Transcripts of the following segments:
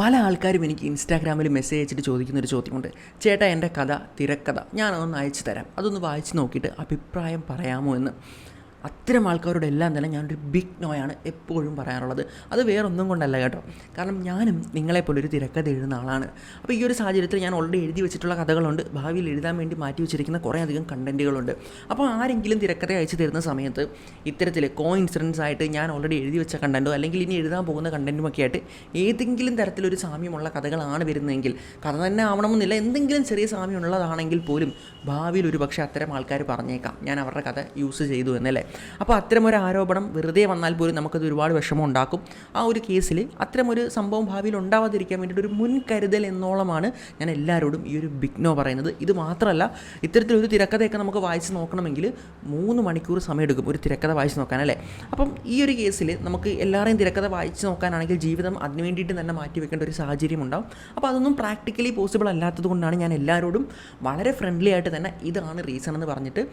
പല ആൾക്കാരും എനിക്ക് ഇൻസ്റ്റാഗ്രാമിൽ മെസ്സേജ് അയച്ചിട്ട് ചോദിക്കുന്നൊരു ചോദ്യമുണ്ട്. ചേട്ടാ, എൻ്റെ കഥ തിരക്കഥ ഞാനതൊന്ന് അയച്ചു തരാം, അതൊന്ന് വായിച്ച് നോക്കിയിട്ട് അഭിപ്രായം പറയാമോ എന്ന്. അത്തരം ആൾക്കാരോടെല്ലാം തന്നെ ഞാനൊരു ബിഗ് നോയാണ് എപ്പോഴും പറയാറുള്ളത്. അത് വേറൊന്നും കൊണ്ടല്ല കേട്ടോ, കാരണം ഞാനും നിങ്ങളെപ്പോലൊരു തിരക്കഥ എഴുതുന്ന ആളാണ്. അപ്പോൾ ഈ ഒരു സാഹചര്യത്തിൽ ഞാൻ ഓൾറെഡി എഴുതി വെച്ചിട്ടുള്ള കഥകളുണ്ട്, ഭാവിയിൽ എഴുതാൻ വേണ്ടി മാറ്റി വെച്ചിരിക്കുന്ന കുറേ അധികം കണ്ടൻറ്റുകളുണ്ട്. അപ്പോൾ ആരെങ്കിലും തിരക്കഥ അയച്ചു തരുന്ന സമയത്ത് ഇത്തരത്തിൽ കോഇൻസിഡൻസ് ആയിട്ട് ഞാൻ ഓൾറെഡി എഴുതി വെച്ച കണ്ടൻറ്റോ അല്ലെങ്കിൽ ഇനി എഴുതാൻ പോകുന്ന കണ്ടൻറ്റുമൊക്കെ ആയിട്ട് ഏതെങ്കിലും തരത്തിലൊരു സാമ്യമുള്ള കഥകളാണ് വരുന്നതെങ്കിൽ, കഥ തന്നെ ആവണമെന്നില്ല, എന്തെങ്കിലും ചെറിയ സാമ്യമുള്ളതാണെങ്കിൽ പോലും ഭാവിയിൽ ഒരു പക്ഷേ അത്തരം ആൾക്കാർ പറഞ്ഞേക്കാം ഞാൻ അവരുടെ കഥ യൂസ് ചെയ്തു എന്നല്ലേ. അപ്പോൾ അത്തരമൊരു ആരോപണം വെറുതെ വന്നാൽ പോലും നമുക്കത് ഒരുപാട് വിഷമം ഉണ്ടാക്കും. ആ ഒരു കേസിൽ അത്തരമൊരു സംഭവം ഭാവിയിൽ ഉണ്ടാവാതിരിക്കാൻ വേണ്ടിയിട്ട് ഒരു മുൻകരുതൽ എന്നോളമാണ് ഞാൻ എല്ലാവരോടും ഈ ഒരു ബിഗ് നോ പറയുന്നത്. ഇത് മാത്രമല്ല, ഇത്തരത്തിലൊരു തിരക്കഥയൊക്കെ നമുക്ക് വായിച്ച് നോക്കണമെങ്കിൽ 3 മണിക്കൂർ സമയമെടുക്കും ഒരു തിരക്കഥ വായിച്ച് നോക്കാനല്ലേ. അപ്പം ഈ ഒരു കേസിൽ നമുക്ക് എല്ലാവരെയും തിരക്കഥ വായിച്ച് നോക്കാനാണെങ്കിൽ ജീവിതം അതിന് വേണ്ടിയിട്ട് തന്നെ മാറ്റി വെക്കേണ്ട ഒരു സാഹചര്യം ഉണ്ടാവും. അപ്പോൾ അതൊന്നും പ്രാക്ടിക്കലി പോസിബിൾ അല്ലാത്തത് കൊണ്ടാണ് ഞാൻ എല്ലാവരോടും വളരെ ഫ്രണ്ട്ലി ആയിട്ട് തന്നെ ഇതാണ് റീസൺ എന്ന് പറഞ്ഞിട്ട്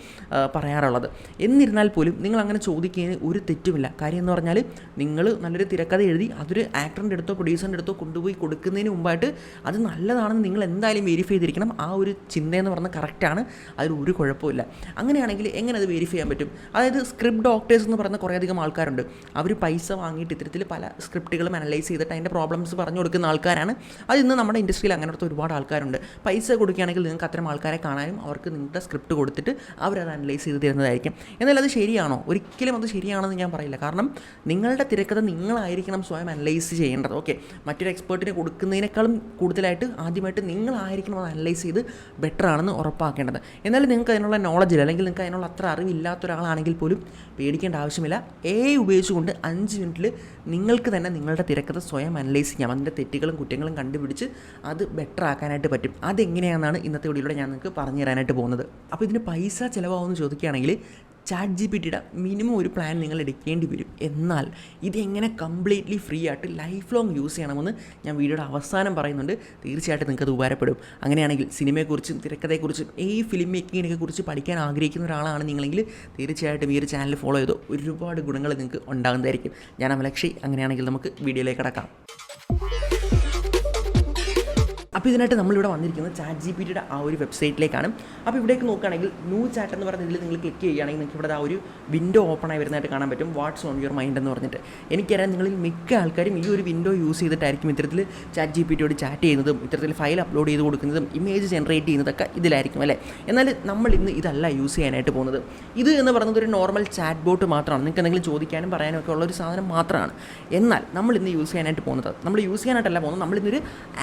പറയാറുള്ളത്. എന്നിരുന്നാൽ പോലും നിങ്ങൾ അങ്ങനെ ചോദിക്കുന്നതിന് ഒരു തെറ്റുമില്ല. കാര്യം എന്ന് പറഞ്ഞാൽ നിങ്ങൾ നല്ലൊരു തിരക്കഥ എഴുതി അതൊരു ആക്ടറിൻ്റെ അടുത്തോ പ്രൊഡ്യൂസറിൻ്റെ അടുത്തോ കൊണ്ടുപോയി കൊടുക്കുന്നതിന് മുമ്പായിട്ട് അത് നല്ലതാണെന്ന് നിങ്ങൾ എന്തായാലും വെരിഫൈ ചെയ്തിരിക്കണം. ആ ഒരു ചിന്തയെന്ന് പറഞ്ഞാൽ കറക്റ്റാണ്, അതിൽ ഒരു കുഴപ്പമില്ല. അങ്ങനെയാണെങ്കിൽ എങ്ങനെ അത് വെരിഫൈ ചെയ്യാൻ പറ്റും? അതായത് സ്ക്രിപ്റ്റ് ഡോക്ടേഴ്സ് എന്ന് പറയുന്ന കുറേയധികം ആൾക്കാരുണ്ട്. അവർ പൈസ വാങ്ങിയിട്ട് ഇത്തരത്തിൽ പല സ്ക്രിപ്റ്റുകളും അനലൈസ് ചെയ്തിട്ട് അതിൻ്റെ പ്രോബ്ലംസ് പറഞ്ഞു കൊടുക്കുന്ന ആൾക്കാരാണ്. അത് ഇന്ന് നമ്മുടെ ഇൻഡസ്ട്രിയിൽ അങ്ങനത്തെ ഒരുപാട് ആൾക്കാരുണ്ട്. പൈസ കൊടുക്കുകയാണെങ്കിൽ നിങ്ങൾക്ക് അത്തരം ആൾക്കാരെ കാണാനും അവർക്ക് നിങ്ങളുടെ സ്ക്രിപ്റ്റ് കൊടുത്തിട്ട് അവരത് അനലൈസ് ചെയ്ത് തരുന്നതായിരിക്കും. എന്നാൽ അത് ശരിയാണോ? ഒരിക്കലും അത് ശരിയാണെന്ന് ഞാൻ പറയില്ല. കാരണം നിങ്ങളുടെ തിരക്കഥ നിങ്ങളായിരിക്കണം സ്വയം അനലൈസ് ചെയ്യേണ്ടത്. ഓക്കെ, മറ്റൊരു എക്സ്പേർട്ടിന് കൊടുക്കുന്നതിനേക്കാളും കൂടുതലായിട്ട് ആദ്യമായിട്ട് നിങ്ങളായിരിക്കണം അത് അനലൈസ് ചെയ്ത് ബെറ്റർ ആണെന്ന് ഉറപ്പാക്കേണ്ടത്. എന്നാലും നിങ്ങൾക്ക് അതിനുള്ള നോളജ് ഇല്ല, അല്ലെങ്കിൽ നിങ്ങൾക്ക് അതിനുള്ള അത്ര അറിവില്ലാത്ത ഒരാളാണെങ്കിൽ പോലും പേടിക്കേണ്ട ആവശ്യമില്ല. AI ഉപയോഗിച്ചുകൊണ്ട് 5 മിനിറ്റിൽ നിങ്ങൾക്ക് തന്നെ നിങ്ങളുടെ തിരക്കഥ സ്വയം അനലൈസ് ചെയ്യാം. അതിൻ്റെ തെറ്റുകളും കുറ്റങ്ങളും കണ്ടുപിടിച്ച് അത് ബെറ്റർ ആക്കാനായിട്ട് പറ്റും. അതെങ്ങനെയാണെന്നാണ് ഇന്നത്തെ വീഡിയോയിലൂടെ ഞാൻ നിങ്ങൾക്ക് പറഞ്ഞു തരാനായിട്ട് പോകുന്നത്. അപ്പോൾ ഇതിന് പൈസ ചിലവാകുമെന്ന് ചോദിക്കുകയാണെങ്കിൽ ChatGPTയുടെ മിനിമം ഒരു പ്ലാൻ നിങ്ങൾ എടുക്കേണ്ടി വരും. എന്നാൽ ഇതെങ്ങനെ കംപ്ലീറ്റ്ലി ഫ്രീ ആയിട്ട് ലൈഫ് ലോങ് യൂസ് ചെയ്യണമെന്ന് ഞാൻ വീഡിയോയുടെ അവസാനം പറയുന്നുണ്ട്. തീർച്ചയായിട്ടും നിങ്ങൾക്കത് ഉപകാരപ്പെടും. അങ്ങനെയാണെങ്കിൽ സിനിമയെക്കുറിച്ചും തിരക്കഥയെക്കുറിച്ചും ഫിലിം മേക്കിങ്ങിനെ കുറിച്ച് പഠിക്കാൻ ആഗ്രഹിക്കുന്ന ഒരാളാണ് നിങ്ങളെങ്കിൽ തീർച്ചയായിട്ടും ഈ ഒരു ചാനൽ ഫോളോ ചെയ്തോ, ഒരുപാട് ഗുണങ്ങൾ നിങ്ങൾക്ക് ഉണ്ടാകുന്നതായിരിക്കും. ഞാൻ അമലക്ഷി. അങ്ങനെയാണെങ്കിൽ നമുക്ക് വീഡിയോയിലേക്ക് കടക്കാം. അപ്പോൾ ഇതിനായിട്ട് നമ്മളിവിടെ വന്നിരിക്കുന്നത് ChatGPTയുടെ ആ ഒരു വെബ്സൈറ്റിലേക്കാണ്. അപ്പോൾ ഇവിടേക്ക് നോക്കുകയാണെങ്കിൽ ന്യൂ ചാറ്റ് എന്ന് പറഞ്ഞ ഇതിൽ നിങ്ങൾ ക്ലിക്ക് ചെയ്യുകയാണെങ്കിൽ നിങ്ങൾക്ക് ഇവിടെ ആ ഒരു വിൻഡോ ഓപ്പൺ ആയി വരുന്നതായിട്ട് കാണാൻ പറ്റും. വാട്ട്സ് ഓൺ യുവർ മൈൻഡ് എന്ന് പറഞ്ഞിട്ട്. എനിക്കറിയാം നിങ്ങളിൽ മിക്ക ആൾക്കാരും ഈ ഒരു വിൻഡോ യൂസ് ചെയ്തിട്ടായിരിക്കും ഇത്തരത്തിൽ ChatGPTയോട് ചാറ്റ് ചെയ്യുന്നതും ഇത്തരത്തിൽ ഫയൽ അപ്ലോഡ് ചെയ്ത് കൊടുക്കുന്നതും ഇമേജ് ജനറേറ്റ് ചെയ്യുന്നതൊക്കെ ഇതിലായിരിക്കും അല്ലേ. എന്നാൽ നമ്മൾ ഇന്ന് ഇതല്ല യൂസ് ചെയ്യാനായിട്ട് പോകുന്നത്. ഇത് എന്ന് പറയുന്നത് ഒരു നോർമൽ ചാറ്റ് ബോട്ട് മാത്രമാണ്. നിങ്ങൾക്ക് എന്തെങ്കിലും ചോദിക്കാനും പറയാനും ഒക്കെ ഉള്ളൊരു സാധനം മാത്രമാണ്. എന്നാൽ നമ്മൾ ഇന്ന് യൂസ് ചെയ്യാനായിട്ട് പോകുന്നത്, നമ്മൾ യൂസ് ചെയ്യാനായിട്ടല്ല പോകുന്നത്, നമ്മളിന്നൊരു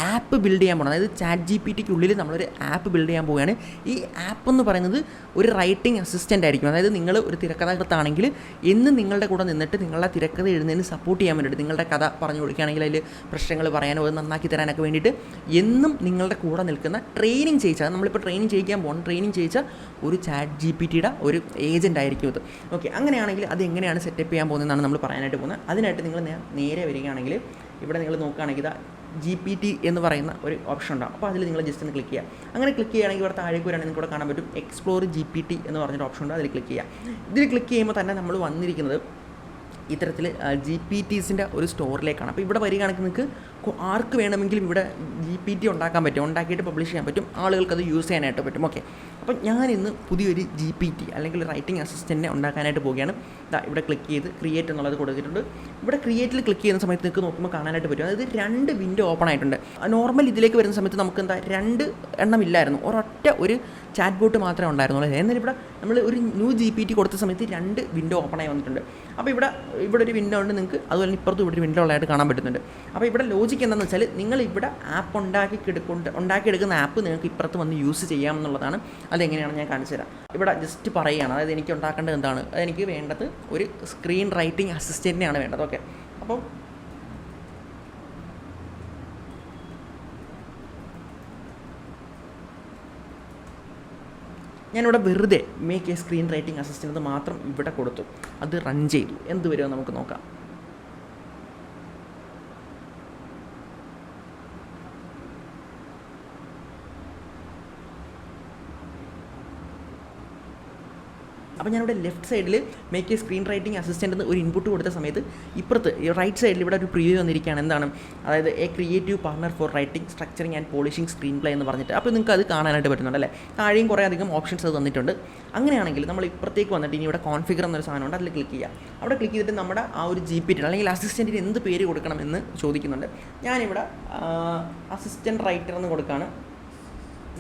ആപ്പ് ബിൽഡ് ചെയ്യാൻ പോകുന്നത്. അതായത് ChatGPTക്കുള്ളിൽ നമ്മളൊരു ആപ്പ് ബിൽഡ് ചെയ്യാൻ പോവുകയാണ്. ഈ ആപ്പ് എന്ന് പറയുന്നത് ഒരു റൈറ്റിംഗ് അസിസ്റ്റൻ്റ് ആയിരിക്കും. അതായത് നിങ്ങൾ ഒരു തിരക്കഥാകൃത്താണെങ്കിൽ എന്നും നിങ്ങളുടെ കൂടെ നിന്നിട്ട് നിങ്ങളുടെ തിരക്കഥ എഴുതുന്നതിന് സപ്പോർട്ട് ചെയ്യാൻ വേണ്ടിയിട്ട്, നിങ്ങളുടെ കഥ പറഞ്ഞു കൊടുക്കുകയാണെങ്കിൽ അതിൽ പ്രശ്നങ്ങൾ പറയാനോ അത് നന്നാക്കി തരാനൊക്കെ വേണ്ടിയിട്ട് എന്നും നിങ്ങളുടെ കൂടെ നിൽക്കുന്ന ട്രെയിനിങ് ചെയ്യിച്ചാൽ, നമ്മളിപ്പോൾ ട്രെയിനിങ് ചെയ്യിക്കാൻ പോകണം, ട്രെയിനിങ് ചെയ്യിച്ച ഒരു ChatGPTയുടെ ഒരു ഏജൻ്റ് ആയിരിക്കും ഇത്. ഓക്കെ, അങ്ങനെയാണെങ്കിൽ അത് എങ്ങനെയാണ് സെറ്റപ്പ് ചെയ്യാൻ പോകുന്നതെന്നാണ് നമ്മൾ പറയാനായിട്ട് പോകുന്നത്. അതിനായിട്ട് നിങ്ങൾ നേരെ വരികയാണെങ്കിൽ ഇവിടെ നിങ്ങൾ നോക്കുകയാണെങ്കിൽ GPT എന്ന് പറയുന്ന ഒരു ഓപ്ഷൻ ഉണ്ടാകും. അപ്പോൾ അതിൽ നിങ്ങൾ ജസ്റ്റ് ഒന്ന് ക്ലിക്ക് ചെയ്യുക. അങ്ങനെ ക്ലിക്ക് ചെയ്യുകയാണെങ്കിൽ ഇവിടെ താഴേക്ക് വരാണെങ്കിൽ നിങ്ങൾക്ക് ഇവിടെ കാണാൻ പറ്റും എക്സ്പ്ലോർ GPT എന്ന് പറഞ്ഞൊരു ഓപ്ഷൻ ഉണ്ട്. അതിൽ ക്ലിക്ക് ചെയ്യുക. ഇതിൽ ക്ലിക്ക് ചെയ്യുമ്പോൾ തന്നെ നമ്മൾ വന്നിരിക്കുന്നത് ഇത്തരത്തിൽ GPTസിൻ്റെ ഒരു സ്റ്റോറിലേക്കാണ്. അപ്പോൾ ഇവിടെ വരികയാണെങ്കിൽ നിങ്ങൾക്ക് ആർക്ക് വേണമെങ്കിലും ഇവിടെ GPT ഉണ്ടാക്കാൻ പറ്റും, ഉണ്ടാക്കിയിട്ട് പബ്ലിഷ് ചെയ്യാൻ പറ്റും, ആളുകൾക്ക് അത് യൂസ് ചെയ്യാനായിട്ട് പറ്റും. ഓക്കെ, അപ്പം ഞാൻ ഇന്ന് പുതിയൊരു GPT അല്ലെങ്കിൽ റൈറ്റിംഗ് അസിസ്റ്റൻറ്റിനെ ഉണ്ടാക്കാനായിട്ട് പോവുകയാണ്. ഇവിടെ ക്ലിക്ക് ചെയ്ത് ക്രിയേറ്റ് എന്നുള്ളത് കൊടുത്തിട്ടുണ്ട്. ഇവിടെ ക്രിയേറ്റിൽ ക്ലിക്ക് ചെയ്യുന്ന സമയത്ത് നിങ്ങൾക്ക് നോക്കുമ്പോൾ കാണാനായിട്ട് പറ്റും. അതായത് 2 വിൻഡോ ഓപ്പൺ ആയിട്ടുണ്ട്. നോർമൽ ഇതിലേക്ക് വരുന്ന സമയത്ത് നമുക്ക് 2 എണ്ണം ഇല്ലായിരുന്നു, ഒരൊറ്റ ഒരു ചാറ്റ് ബോട്ട് മാത്രമേ ഉണ്ടായിരുന്നുള്ളൂ. എന്നാൽ ഇവിടെ നമ്മൾ ഒരു ന്യൂ GPT കൊടുത്ത സമയത്ത് 2 വിൻഡോ ഓപ്പൺ ആയി വന്നിട്ടുണ്ട്. അപ്പോൾ ഇവിടെ ഒരു വിൻഡോ ഉണ്ട് നിങ്ങൾക്ക്, അതുപോലെ ഇപ്പുറത്തും ഇവിടെ ഒരു വിൻഡോ ഉള്ളതായിട്ട് കാണാൻ പറ്റുന്നുണ്ട്. അപ്പോൾ ഇവിടെ ലോജിക്ക് എന്താണെന്ന് വെച്ചാൽ നിങ്ങൾ ഇവിടെ ആപ്പ് ഉണ്ടാക്കിയെടുക്കുന്ന ആപ്പ് നിങ്ങൾക്ക് ഇപ്പുറത്ത് വന്ന് യൂസ് ചെയ്യാമെന്നുള്ളതാണ്. അതെങ്ങനെയാണെന്ന് ഞാൻ കാണിച്ചു തരാം. ഇവിടെ ജസ്റ്റ് പറയുകയാണ്, അതായത് എനിക്ക് ഉണ്ടാക്കേണ്ടത് എന്താണ്, അതെനിക്ക് വേണ്ടത് ഒരു സ്ക്രീൻ റൈറ്റിംഗ് അസിസ്റ്റൻറ്റിനെയാണ് വേണ്ടത്. ഓക്കെ, അപ്പോൾ ഞാനിവിടെ വെറുതെ make A screen writing assistant മാത്രം ഇവിടെ കൊടുത്തു. അത് റൺ ചെയ്തു. എന്ത് വരുമോ നമുക്ക് നോക്കാം. അപ്പോൾ ഞാനിവിടെ ലെഫ്റ്റ് സൈഡിൽ make A screen writing assistant എന്ന് ഒരു ഇൻപുട്ട് കൊടുത്ത സമയത്ത് ഇപ്പുറത്ത് ഈ റൈറ്റ് സൈഡിൽ ഇവിടെ ഒരു പ്രിവ്യൂ വന്നിരിക്കുകയാണ്. എന്താണ്, അതായത് a creative partner for writing structuring and polishing screenplay എന്ന് പറഞ്ഞിട്ട്. അപ്പോൾ നിങ്ങൾക്ക് അത് കാണാനായിട്ട് പറ്റുന്നുണ്ട് അല്ലേ. താഴെയും കുറേ അധികം ഓപ്ഷൻസ് അത് തന്നിട്ടുണ്ട്. അങ്ങനെയാണെങ്കിൽ നമ്മൾ ഇപ്പുറത്തേക്ക് വന്നിട്ട് ഇനി ഇവിടെ കോൺഫിഗർ എന്നൊരു സാധനമുണ്ട്, അതിൽ ക്ലിക്ക് ചെയ്യുക. അവിടെ ക്ലിക്ക് ചെയ്തിട്ട് നമ്മുടെ ആ ഒരു GPT അല്ലെങ്കിൽ അസിസ്റ്റൻറ്റിന് എന്ത് പേര് കൊടുക്കണമെന്ന് ചോദിക്കുന്നുണ്ട്. ഞാനിവിടെ അസിസ്റ്റൻറ്റ് റൈറ്റർ എന്ന് കൊടുക്കുകയാണ്.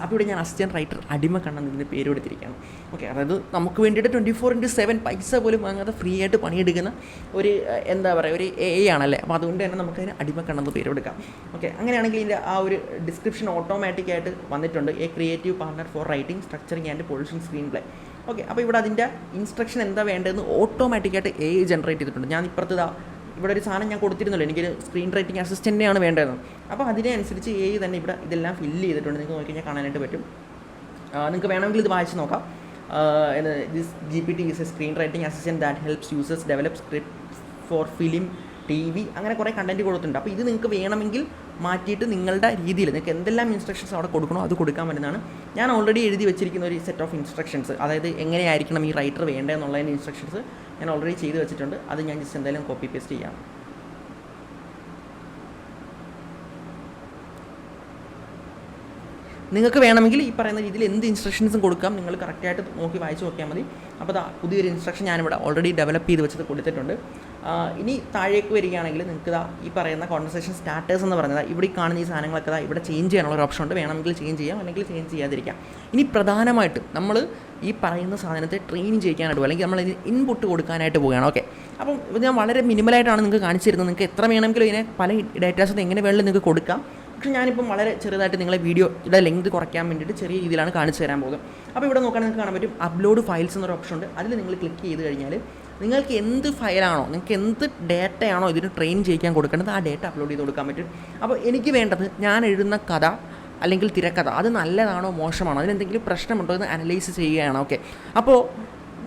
അപ്പോൾ ഇവിടെ ഞാൻ അസിസ്റ്റൻറ്റ് റൈറ്റർ അടിമക്കണ്ണെന്ന് ഇതിൻ്റെ പേര് കൊടുത്തിരിക്കുകയാണ്. ഓക്കെ, അതായത് നമുക്ക് വേണ്ടിയിട്ട് 24/7 പൈസ പോലും വാങ്ങാതെ ഫ്രീ ആയിട്ട് പണിയെടുക്കുന്ന ഒരു എന്താ പറയുക ഒരു AI ആണല്ലേ. അപ്പോൾ അതുകൊണ്ട് തന്നെ നമുക്കതിന് അടിമക്കണ്ണെന്ന് പേര് കൊടുക്കാം. ഓക്കെ, അങ്ങനെയാണെങ്കിൽ ഇതിൻ്റെ ആ ഒരു ഡിസ്ക്രിപ്ഷൻ ഓട്ടോമാറ്റിക്കായിട്ട് വന്നിട്ടുണ്ട്. A creative partner for writing structuring and polishing screenplay. Okay, അപ്പോൾ ഇവിടെ അതിൻ്റെ ഇൻസ്ട്രക്ഷൻ എന്താ വേണ്ടതെന്ന് ഓട്ടോമാറ്റിക്കായിട്ട് AI ജനറേറ്റ് ചെയ്തിട്ടുണ്ട്. ഞാൻ ഇപ്പുറത്ത് ഇവിടെ ഒരു സാധനം ഞാൻ കൊടുത്തിരുന്നല്ലോ, എനിക്കൊരു സ്ക്രീൻ റൈറ്റിംഗ് അസിസ്റ്റൻ്റിനെയാണ് വേണ്ടതെന്ന്. അപ്പോൾ അതിനനുസരിച്ച് AI തന്നെ ഇവിടെ ഇതെല്ലാം ഫില്ല് ചെയ്തിട്ടുണ്ട്. നിങ്ങൾക്ക് നോക്കിക്കഴിഞ്ഞാൽ കാണാനായിട്ട് പറ്റും. നിങ്ങൾക്ക് വേണമെങ്കിൽ ഇത് വായിച്ച് നോക്കാം. This GPT is a screenwriting assistant that helps users develop script for film, TV അങ്ങനെ കുറേ കണ്ടൻറ്റ് കൊടുത്തിട്ടുണ്ട്. അപ്പോൾ ഇത് നിങ്ങൾക്ക് വേണമെങ്കിൽ മാറ്റിയിട്ട് നിങ്ങളുടെ രീതിയിൽ നിങ്ങൾക്ക് എന്തെല്ലാം ഇൻസ്ട്രക്ഷൻസ് അവിടെ കൊടുക്കണോ അത് കൊടുക്കാൻ പറ്റുന്നതാണ്. ഞാൻ ഓൾറെഡി എഴുതി വെച്ചിരിക്കുന്ന ഒരു സെറ്റ് ഓഫ് ഇൻസ്ട്രക്ഷൻസ്, അതായത് എങ്ങനെയായിരിക്കണം ഈ റൈറ്റർ വേണ്ടതെന്നുള്ളതിൻ്റെ ഇൻസ്ട്രക്ഷൻസ് ഞാൻ ഓൾറെഡി ചെയ്ത് വെച്ചിട്ടുണ്ട്. അത് ഞാൻ ജസ്റ്റ് എന്തായാലും കോപ്പി പേസ്റ്റ് ചെയ്യാം. നിങ്ങൾക്ക് വേണമെങ്കിൽ ഈ പറയുന്ന രീതിയിൽ എന്ത് ഇൻസ്ട്രക്ഷൻസും കൊടുക്കാം. നിങ്ങൾ കറക്റ്റായിട്ട് നോക്കി വായിച്ച് നോക്കിയാൽ മതി. അപ്പോൾ പുതിയൊരു ഇൻസ്ട്രക്ഷൻ ഞാനിവിടെ ഓൾറെഡി ഡെവലപ്പ് ചെയ്ത് വെച്ചത് കൊടുത്തിട്ടുണ്ട്. ഇനി താഴേക്ക് വരികയാണെങ്കിൽ നിങ്ങൾക്ക് ഈ പറയുന്ന കോൺവെർസേഷൻ സ്റ്റാർട്ടേഴ്സ് എന്ന് പറയുന്നത് ഇവിടെ കാണുന്ന ഈ സാധനങ്ങളൊക്കെ ഇവിടെ ചേഞ്ച് ചെയ്യാനുള്ള ഒരു ഓപ്ഷൻ ഉണ്ട്. വേണമെങ്കിൽ ചേഞ്ച് ചെയ്യാം, അല്ലെങ്കിൽ ചേഞ്ച് ചെയ്യാതിരിക്കാം. ഇനി പ്രധാനമായിട്ടും നമ്മൾ ഈ പറയുന്ന സാധനത്തെ ട്രെയിൻ ചെയ്യാനായിട്ട് പോകും, അല്ലെങ്കിൽ നമ്മൾ ഇൻപുട്ട് കൊടുക്കാനായിട്ട് പോവുകയാണ്. ഓക്കെ, അപ്പം ഞാൻ വളരെ മിനിമലായിട്ടാണ് നിങ്ങൾക്ക് കാണിച്ചിരുന്നത്. നിങ്ങൾക്ക് എത്ര വേണമെങ്കിലും ഇതിനെ പല ഡേറ്റാസ് എങ്ങനെ വേണമെങ്കിലും നിങ്ങൾക്ക് കൊടുക്കാം. പക്ഷേ ഞാനിപ്പം വളരെ ചെറുതായിട്ട് നിങ്ങളെ വീഡിയോയുടെ ലെങ്ത് കുറയ്ക്കാൻ വേണ്ടിയിട്ട് ചെറിയ രീതിയിലാണ് കാണിച്ചു തരാൻ പോകുന്നത്. അപ്പോൾ ഇവിടെ നോക്കുകയാണെങ്കിൽ നിങ്ങൾക്ക് കാണാൻ പറ്റും അപ്ലോഡ് ഫയൽസ് എന്നൊരു ഓപ്ഷൻ ഉണ്ട്. അതിൽ നിങ്ങൾ ക്ലിക്ക് ചെയ്ത് കഴിഞ്ഞാൽ നിങ്ങൾക്ക് എന്ത് ഫയലാണോ, നിങ്ങൾക്ക് എന്ത് ഡേറ്റയാണോ ഇതിന് ട്രെയിൻ ചെയ്യിക്കാൻ കൊടുക്കേണ്ടത് ആ ഡേറ്റ അപ്ലോഡ് ചെയ്ത് കൊടുക്കാൻ പറ്റും. അപ്പോൾ എനിക്ക് വേണ്ടത് ഞാൻ എഴുതുന്ന കഥ അല്ലെങ്കിൽ തിരക്കഥ അത് നല്ലതാണോ മോശമാണോ, അതിനെന്തെങ്കിലും പ്രശ്നമുണ്ടോ എന്ന് അനലൈസ് ചെയ്യുകയാണ്. ഓക്കെ, അപ്പോൾ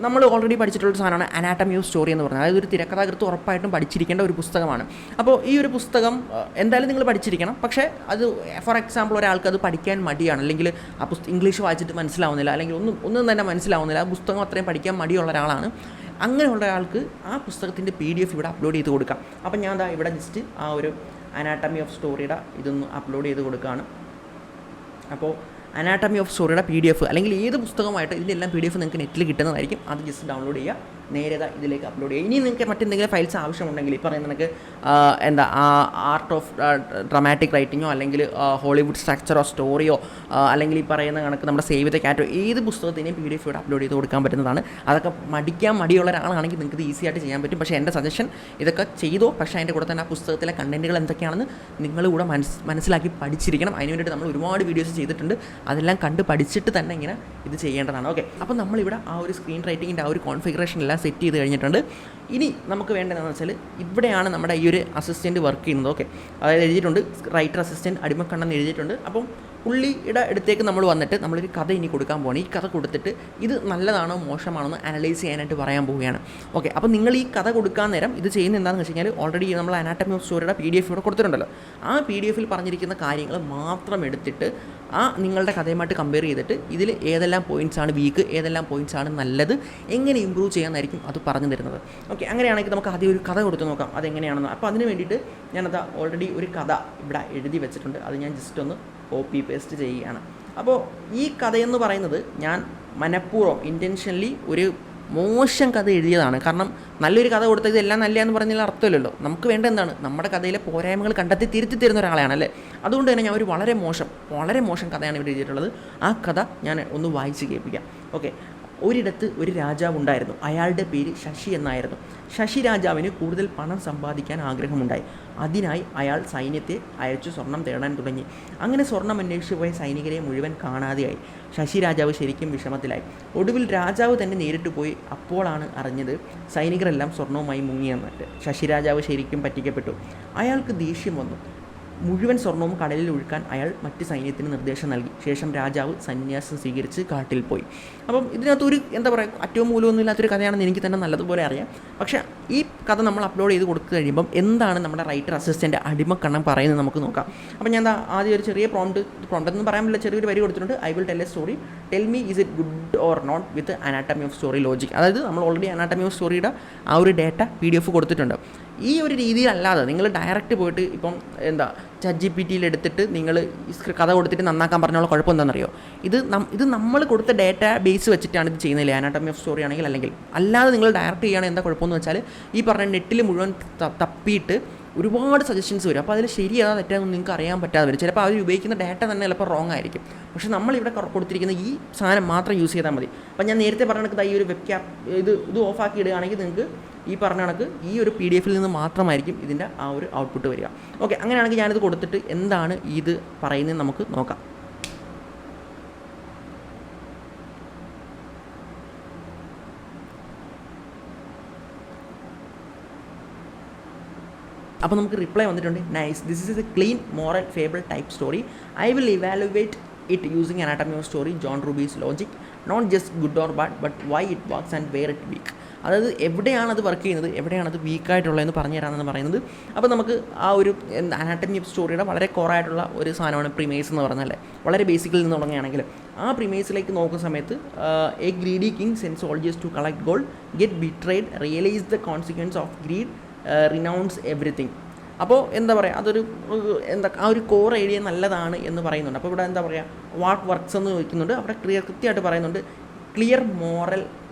നമ്മൾ ഓൾറെഡി പഠിച്ചിട്ടുള്ള സാധനമാണ് അനാട്ടമി ഓഫ് സ്റ്റോറി എന്ന് പറഞ്ഞാൽ. അതായത് ഒരു തിരക്കഥാകൃത്ത് ഉറപ്പായിട്ടും പഠിച്ചിരിക്കേണ്ട ഒരു പുസ്തകമാണ്. അപ്പോൾ ഈ ഒരു പുസ്തകം എന്തായാലും നിങ്ങൾ പഠിച്ചിരിക്കണം. പക്ഷേ അത് ഫോർ എക്സാമ്പിൾ ഒരാൾക്ക് അത് പഠിക്കാൻ മടിയാണ്, അല്ലെങ്കിൽ ആ ഇംഗ്ലീഷ് വായിച്ചിട്ട് മനസ്സിലാവുന്നില്ല, അല്ലെങ്കിൽ ഒന്നും തന്നെ മനസ്സിലാവുന്നില്ല, ആ പുസ്തകം അത്രയും പഠിക്കാൻ മടിയുള്ള ഒരാളാണ്. അങ്ങനെയുള്ള ഒരാൾക്ക് ആ പുസ്തകത്തിൻ്റെ PDF ഇവിടെ അപ്ലോഡ് ചെയ്ത് കൊടുക്കാം. അപ്പം ഞാൻ ഇവിടെ ജസ്റ്റ് ആ ഒരു അനാട്ടമി ഓഫ് സ്റ്റോറിയുടെ ഇതൊന്ന് അപ്ലോഡ് ചെയ്ത് കൊടുക്കുകയാണ്. അപ്പോൾ അനാട്ടമി ഓഫ് സ്റ്റോറിയുടെ PDF അല്ലെങ്കിൽ ഏത് പുസ്തകമായിട്ട് ഇതിലെല്ലാം PDF നിങ്ങൾക്ക് നെറ്റിൽ കിട്ടുന്നതായിരിക്കും. അത് ജസ്റ്റ് ഡൗൺലോഡ് ചെയ്യുക, നേരെ ഇതിലേക്ക് അപ്ലോഡ് ചെയ്യുക. ഇനി നിങ്ങൾക്ക് മറ്റെന്തെങ്കിലും ഫയൽസ് ആവശ്യമുണ്ടെങ്കിൽ ഈ പറയുന്ന നിങ്ങൾക്ക് ആർട്ട് ഓഫ് ഡ്രമാറ്റിക് റൈറ്റിങ്ങോ അല്ലെങ്കിൽ ഹോളിവുഡ് സ്ട്രക്ചറോ സ്റ്റോറിയോ അല്ലെങ്കിൽ ഈ പറയുന്ന കണക്ക് നമ്മുടെ സേവ് ദ ക്യാറ്റോ ഏത് പുസ്തകത്തിനെയും PDF ഇവിടെ അപ്ലോഡ് ചെയ്ത് കൊടുക്കാൻ പറ്റുന്നതാണ്. അതൊക്കെ മടിയുള്ള ഒരാളാണെങ്കിൽ നിങ്ങൾക്ക് ഇത് ഈസി ആയിട്ട് ചെയ്യാൻ പറ്റും. പക്ഷേ എൻ്റെ സജഷൻ ഇതൊക്കെ ചെയ്തോ, പക്ഷേ അതിൻ്റെ കൂടെ തന്നെ ആ പുസ്തകത്തിലെ കണ്ടൻറ്റുകൾ എന്തൊക്കെയാണെന്ന് നിങ്ങൾ കൂടെ മനസ്സിലാക്കി പഠിച്ചിരിക്കണം. അതിന് വേണ്ടിയിട്ട് നമ്മൾ ഒരുപാട് വീഡിയോസ് ചെയ്തിട്ടുണ്ട്. അതെല്ലാം കണ്ട് പഠിച്ചിട്ട് തന്നെ ഇങ്ങനെ ഇത് ചെയ്യേണ്ടതാണ്. ഓക്കെ, അപ്പോൾ നമ്മളിവിടെ ആ ഒരു സ്ക്രീൻ റൈറ്റിങ്ങിൻ്റെ ആ ഒരു കോൺഫിഗറേഷൻ എല്ലാം സെറ്റ് ചെയ്ത് കഴിഞ്ഞിട്ടുണ്ട്. ഇനി നമുക്ക് വേണ്ടതെന്ന് വെച്ചാൽ ഇവിടെയാണ് നമ്മുടെ ഈ ഒരു അസിസ്റ്റൻറ്റ് വർക്ക് ചെയ്യുന്നത്. ഓക്കെ, അതായത് എഴുതിയിട്ടുണ്ട് റൈറ്റർ അസിസ്റ്റൻറ്റ് അടിമക്കണ്ണെന്ന് എഴുതിയിട്ടുണ്ട്. അപ്പം പുള്ളിയുടെ അടുത്തേക്ക് നമ്മൾ വന്നിട്ട് നമ്മളൊരു കഥ ഇനി കൊടുക്കാൻ പോകണം. ഈ കഥ കൊടുത്തിട്ട് ഇത് നല്ലതാണോ മോശമാണോ എന്ന് അനലൈസ് ചെയ്യാനായിട്ട് പറയാൻ പോവുകയാണ്. ഓക്കെ, അപ്പോൾ നിങ്ങൾ ഈ കഥ കൊടുക്കാൻ നേരം ഇത് ചെയ്യുന്ന എന്താണെന്ന് വെച്ച് കഴിഞ്ഞാൽ ഓൾറെഡി നമ്മൾ അനാട്ടമി ഓഫ് സ്റ്റോറിയുടെ PDF ഇവിടെ കൊടുത്തിട്ടുണ്ടല്ലോ. ആ PDF പറഞ്ഞിരിക്കുന്ന കാര്യങ്ങൾ മാത്രം എടുത്തിട്ട് ആ നിങ്ങളുടെ കഥയുമായിട്ട് കമ്പയർ ചെയ്തിട്ട് ഇതിൽ ഏതെല്ലാം പോയിൻറ്റ്സാണ് വീക്ക്, ഏതെല്ലാം പോയിൻറ്റ്സാണ് നല്ലത്, എങ്ങനെ ഇമ്പ്രൂവ് ചെയ്യാമെന്നായിരിക്കും അത് പറഞ്ഞു തരുന്നത്. ഓക്കെ, അങ്ങനെയാണെങ്കിൽ നമുക്ക് ആദ്യം ഒരു കഥ കൊടുത്ത് നോക്കാം അതെങ്ങനെയാണെന്ന്. അപ്പോൾ അതിന് വേണ്ടിയിട്ട് ഞാനത് ഓൾറെഡി ഒരു കഥ ഇവിടെ എഴുതി വെച്ചിട്ടുണ്ട്. അത് ഞാൻ ജസ്റ്റ് ഒന്ന് കോപ്പി പേസ്റ്റ് ചെയ്യുകയാണ്. അപ്പോൾ ഈ കഥയെന്ന് പറയുന്നത് ഞാൻ മനഃപൂർവ്വം ഇൻറ്റൻഷനലി ഒരു മോശം കഥ എഴുതിയതാണ്. കാരണം നല്ലൊരു കഥ കൊടുത്തത് ഇതെല്ലാം നല്ലതെന്ന് പറഞ്ഞാൽ അർത്ഥമില്ലല്ലോ. നമുക്ക് വേണ്ട എന്താണ്, നമ്മുടെ കഥയിലെ പോരായ്മകൾ കണ്ടെത്തി തിരുത്തി തരുന്ന ഒരാളെയാണല്ലേ. അതുകൊണ്ട് തന്നെ ഞാൻ ഒരു വളരെ മോശം കഥയാണ് ഇവിടെ എഴുതിയിട്ടുള്ളത്. ആ കഥ ഞാൻ ഒന്ന് വായിച്ച് കേൾപ്പിക്കാം. ഓക്കെ, ഒരിടത്ത് ഒരു രാജാവ് ഉണ്ടായിരുന്നു. അയാളുടെ പേര് ശശി എന്നായിരുന്നു. ശശി രാജാവിന് കൂടുതൽ പണം സമ്പാദിക്കാൻ ആഗ്രഹമുണ്ടായി. അതിനായി അയാൾ സൈന്യത്തെ അയച്ചു സ്വർണം തേടാൻ തുടങ്ങി. അങ്ങനെ സ്വർണം അന്വേഷിച്ചു പോയ സൈനികരെ മുഴുവൻ കാണാതെയായി. ശശി രാജാവ് ശരിക്കും വിഷമത്തിലായി. ഒടുവിൽ രാജാവ് തന്നെ നേരിട്ട് പോയി. അപ്പോഴാണ് അറിഞ്ഞത് സൈനികരെല്ലാം സ്വർണവുമായി മുങ്ങിയെന്നിട്ട്. ശശി രാജാവ് ശരിക്കും പറ്റിക്കപ്പെട്ടു. അയാൾക്ക് ദേഷ്യം വന്നു. മുഴുവൻ സ്വർണവും കടലിൽ ഒഴുക്കാൻ അയാൾ മറ്റ് സൈന്യത്തിന് നിർദ്ദേശം നൽകി. ശേഷം രാജാവ് സന്യാസം സ്വീകരിച്ച് കാട്ടിൽ പോയി. അപ്പം ഇതിനകത്തൊരു എന്താ പറയുക, അറ്റവും മൂലമൊന്നും ഇല്ലാത്തൊരു കഥയാണെന്ന് എനിക്ക് തന്നെ നല്ലതുപോലെ അറിയാം. പക്ഷേ ഈ കഥ നമ്മൾ അപ്ലോഡ് ചെയ്ത് കൊടുത്തു കഴിയുമ്പം എന്താണ് നമ്മുടെ റൈറ്റർ അസിസ്റ്റൻ്റ് അടിമക്കണ്ണം പറയുന്നത് നമുക്ക് നോക്കാം. അപ്പോൾ ഞാൻ ആദ്യം ഒരു ചെറിയ പ്രോംപ്റ്റ് എന്ന് പറയാൻ പറ്റില്ല, ചെറിയൊരു വരി കൊടുത്തിട്ടുണ്ട്. I will tell a story, tell me is it good or not with anatomy of story logic. അതായത് നമ്മൾ ഓൾറെഡി അനാട്ടമി ഓഫ് സ്റ്റോറിയുടെ ആ ഒരു ഡേറ്റ PDF കൊടുത്തിട്ടുണ്ട്. ഈ ഒരു രീതിയിലല്ലാതെ നിങ്ങൾ ഡയറക്റ്റ് പോയിട്ട് ഇപ്പം ChatGPT എടുത്തിട്ട് നിങ്ങൾ കഥ കൊടുത്തിട്ട് നന്നാക്കാൻ പറഞ്ഞുള്ള കുഴപ്പം എന്താണെന്നറിയോ? ഇത് നമ്മൾ കൊടുത്ത ഡേറ്റ ബേസ് വെച്ചിട്ടാണ് ഇത് ചെയ്യുന്നില്ല, അനാട്ടമി ഓഫ് സ്റ്റോറി ആണെങ്കിൽ. അല്ലെങ്കിൽ അല്ലാതെ നിങ്ങൾ ഡയറക്റ്റ് ചെയ്യുകയാണെങ്കിൽ എന്താ കുഴപ്പമെന്ന് വെച്ചാൽ ഈ പറഞ്ഞ നെറ്റിൽ മുഴുവൻ തപ്പിയിട്ട് ഒരുപാട് സജഷൻസ് വരും. അപ്പോൾ അതിൽ ശരിയാ തെറ്റാന്ന് നിങ്ങൾക്ക് അറിയാൻ പറ്റാതെ വരും. ചിലപ്പോൾ അവർ ഉപയോഗിക്കുന്ന ഡാറ്റ തന്നെ ചിലപ്പോൾ റോങ് ആയിരിക്കും. പക്ഷേ നമ്മളിവിടെ കൊടുത്തിരിക്കുന്ന ഈ സാധനം മാത്രം യൂസ് ചെയ്താൽ മതി. അപ്പോൾ ഞാൻ നേരത്തെ പറഞ്ഞ കണക്ക് ഈ ഒരു വെബ് ക്യാപ്പ് ഇത് ഓഫാക്കി ഇടുകയാണെങ്കിൽ നിങ്ങൾക്ക് ഈ പറഞ്ഞ കണക്ക് ഈ ഒരു PDF നിന്ന് മാത്രമായിരിക്കും ഇതിൻ്റെ ആ ഒരു ഔട്ട്പുട്ട് വരിക. ഓക്കെ, അങ്ങനെയാണെങ്കിൽ ഞാനിത് കൊടുത്തിട്ട് എന്താണ് ഇത് പറയുന്നത് നമുക്ക് നോക്കാം. അപ്പോൾ നമുക്ക് റിപ്ലൈ വന്നിട്ടുണ്ട്. Nice, this is a clean moral fable type story. I will evaluate it using anatomy of story, John Truby's logic, not just good or bad but why it works and where it weak. അതായത് എവിടെയാണ് അത് work ചെയ്യുന്നത്, എവിടെയാണ് അത് വീക്കായിട്ടുള്ളതെന്ന് പറഞ്ഞു തരാമെന്ന് പറയുന്നത്. അപ്പോൾ നമുക്ക് ആ ഒരു അനാട്ടമി ഓഫ് സ്റ്റോറിയുടെ വളരെ കോറായിട്ടുള്ള ഒരു സാധനമാണ് പ്രിമേസ് എന്ന് പറഞ്ഞാൽ. വളരെ ബേസിക്കിൽ നിന്ന് തുടങ്ങുകയാണെങ്കിൽ ആ പ്രിമേസിലേക്ക് നോക്കുന്ന സമയത്ത് a greedy king send soldiers to collect gold, get betrayed, realize the consequence of greed, renounce everything. അപ്പോൾ എന്താ പറയുക, അതൊരു ആ ഒരു കോർ ഐഡിയ നല്ലതാണ് എന്ന് പറയുന്നുണ്ട്. അപ്പോൾ ഇവിടെ എന്താ പറയുക, വാട്ട് വർക്ക്സ് എന്ന് ചോദിക്കുന്നുണ്ട്. അവിടെ കൃത്യമായിട്ട് പറയുന്നുണ്ട് clear moral